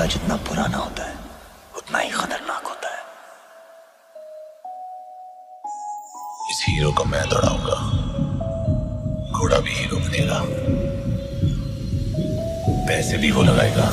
रिश्ता जितना पुराना होता है उतना ही खतरनाक होता है। इस हीरो को मैं दौड़ाऊंगा, घोड़ा भी हीरो बनेगा, पैसे भी वो लगाएगा।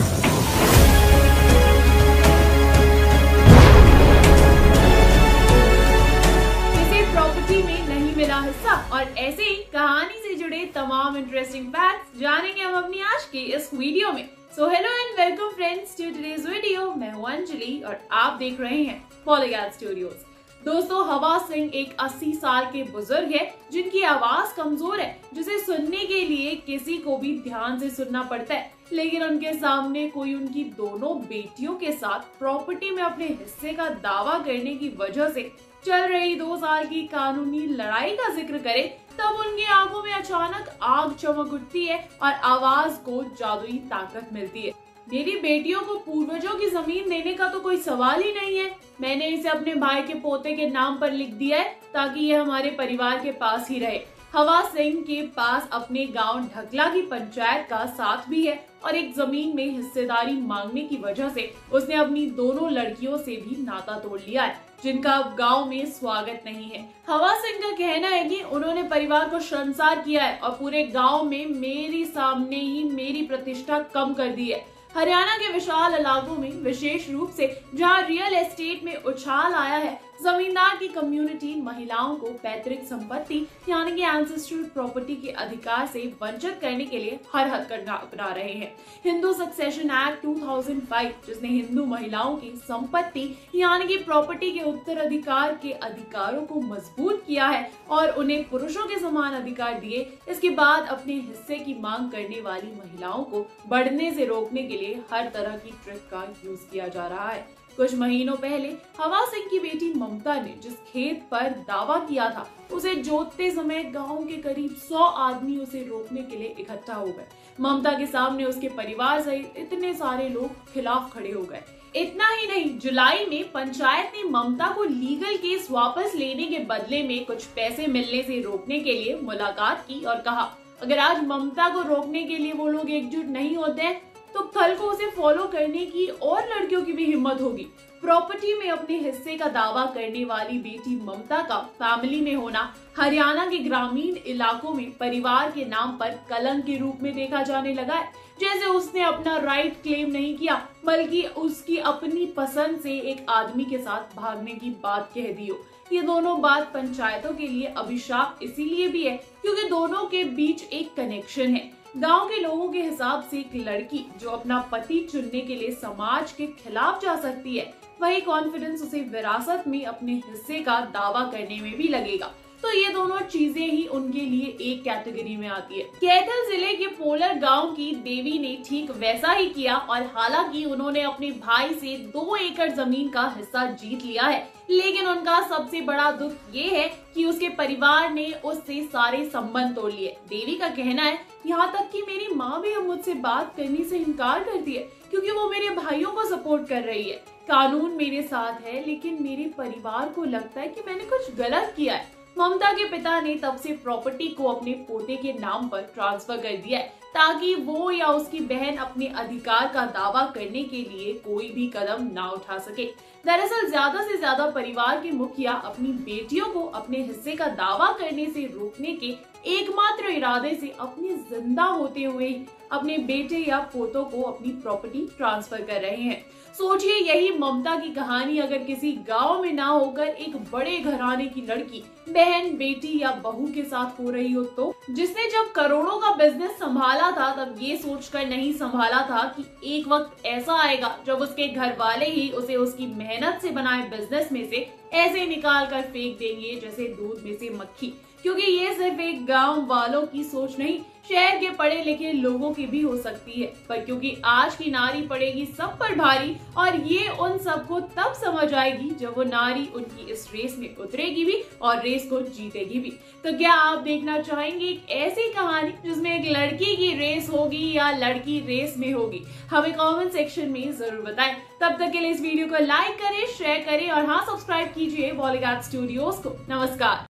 प्रॉपर्टी में नहीं मिला हिस्सा और ऐसे ही कहानी से जुड़े तमाम इंटरेस्टिंग फैक्ट्स जानेंगे हम अपनी आज की इस वीडियो में। So hello and welcome friends to today's video. मैं हूं अंजलि और आप देख रहे हैं पॉलीगैट स्टूडियोज। दोस्तों, हवा सिंह एक 80 साल के बुजुर्ग है जिनकी आवाज कमजोर है, जिसे सुनने के लिए किसी को भी ध्यान से सुनना पड़ता है। लेकिन उनके सामने कोई उनकी दोनों बेटियों के साथ प्रॉपर्टी में अपने हिस्से का दावा करने की वजह से चल रही 2 साल की कानूनी लड़ाई का जिक्र करे, तब उनकी आंखों में अचानक आग चमक उठती है और आवाज को जादुई ताकत मिलती है। मेरी बेटियों को पूर्वजों की जमीन देने का तो कोई सवाल ही नहीं है। मैंने इसे अपने भाई के पोते के नाम पर लिख दिया है ताकि ये हमारे परिवार के पास ही रहे। हवा सिंह के पास अपने गांव ढकला की पंचायत का साथ भी है और एक जमीन में हिस्सेदारी मांगने की वजह से उसने अपनी दोनों लड़कियों से भी नाता तोड़ लिया है, जिनका अब गांव में स्वागत नहीं है। हवा सिंह का कहना है कि उन्होंने परिवार को शर्मसार किया है और पूरे गांव में मेरे सामने ही मेरी प्रतिष्ठा कम कर दी है। हरियाणा के विशाल इलाकों में, विशेष रूप से जहां रियल एस्टेट में उछाल आया है, जमींदार की कम्युनिटी महिलाओं को पैतृक संपत्ति यानी कि एंसेस्ट्रल प्रॉपर्टी के अधिकार से वंचित करने के लिए हर हथकंडा अपना रहे हैं। हिंदू सक्सेशन एक्ट 2005, जिसने हिंदू महिलाओं की संपत्ति यानी कि प्रॉपर्टी के उत्तराधिकार के अधिकारों को मजबूत किया है और उन्हें पुरुषों के समान अधिकार दिए, इसके बाद अपने हिस्से की मांग करने वाली महिलाओं को बढ़ने से रोकने के लिए हर तरह की ट्रिक का यूज किया जा रहा है। कुछ महीनों पहले हवा सिंह की बेटी ममता ने जिस खेत पर दावा किया था, उसे जोतते समय गांव के करीब 100 आदमी उसे रोकने के लिए इकट्ठा हो गए। ममता के सामने उसके परिवार सहित इतने सारे लोग खिलाफ खड़े हो गए। इतना ही नहीं, जुलाई में पंचायत ने ममता को लीगल केस वापस लेने के बदले में कुछ पैसे मिलने से रोकने के लिए मुलाकात की और कहा, अगर आज ममता को रोकने के लिए वो लोग एकजुट नहीं होते हैं तो कल को उसे फॉलो करने की और लड़कियों की भी हिम्मत होगी। प्रॉपर्टी में अपने हिस्से का दावा करने वाली बेटी ममता का फैमिली में होना हरियाणा के ग्रामीण इलाकों में परिवार के नाम पर कलंक के रूप में देखा जाने लगा है। जैसे उसने अपना राइट क्लेम नहीं किया, बल्कि उसकी अपनी पसंद से एक आदमी के साथ भागने की बात कह दी हो। ये दोनों बात पंचायतों के लिए अभिशाप इसीलिए भी है क्योंकि दोनों के बीच एक कनेक्शन है। गांव के लोगों के हिसाब से एक लड़की जो अपना पति चुनने के लिए समाज के खिलाफ जा सकती है, वही कॉन्फिडेंस उसे विरासत में अपने हिस्से का दावा करने में भी लगेगा। तो ये दोनों चीजें ही उनके लिए एक कैटेगरी में आती है। कैथल जिले के पोलर गांव की देवी ने ठीक वैसा ही किया और हालांकि उन्होंने अपने भाई से 2 एकड़ जमीन का हिस्सा जीत लिया है, लेकिन उनका सबसे बड़ा दुख ये है कि उसके परिवार ने उससे सारे संबंध तोड़ लिए। देवी का कहना है, यहाँ तक कि मेरी माँ भी अब मुझसे बात करने से इनकार करती है क्योंकि वो मेरे भाइयों को सपोर्ट कर रही है। कानून मेरे साथ है, लेकिन मेरे परिवार को लगता है कि मैंने कुछ गलत किया है। ममता के पिता ने तब से प्रॉपर्टी को अपने पोते के नाम पर ट्रांसफर कर दिया है ताकि वो या उसकी बहन अपने अधिकार का दावा करने के लिए कोई भी कदम ना उठा सके। दरअसल ज्यादा से ज्यादा परिवार के मुखिया अपनी बेटियों को अपने हिस्से का दावा करने से रोकने के एकमात्र इरादे से अपने जिंदा होते हुए अपने बेटे या पोतों को अपनी प्रॉपर्टी ट्रांसफर कर रहे हैं। सोचिए, यही ममता की कहानी अगर किसी गांव में ना होकर एक बड़े घराने की लड़की, बहन, बेटी या बहू के साथ हो रही हो, तो जिसने जब करोड़ों का बिजनेस संभाला था तब ये सोचकर नहीं संभाला था कि एक वक्त ऐसा आएगा जब उसके घर वाले ही उसे उसकी मेहनत से बनाए बिजनेस में से ऐसे निकाल कर फेंक देंगे जैसे दूध में से मक्खी। क्योंकि ये सिर्फ एक गांव वालों की सोच नहीं, शहर के पढ़े लिखे लोगों की भी हो सकती है, पर क्योंकि आज की नारी पड़ेगी सब पर भारी और ये उन सबको तब समझ आएगी जब वो नारी उनकी इस रेस में उतरेगी भी और रेस को जीतेगी भी। तो क्या आप देखना चाहेंगे एक ऐसी कहानी जिसमें एक लड़की की रेस होगी या लड़की रेस में होगी? हमें कमेंट सेक्शन में जरूर बताएं। तब तक के लिए इस वीडियो को लाइक करें, शेयर करें और हाँ, सब्सक्राइब कीजिए पॉलीगैट स्टूडियोज को। नमस्कार।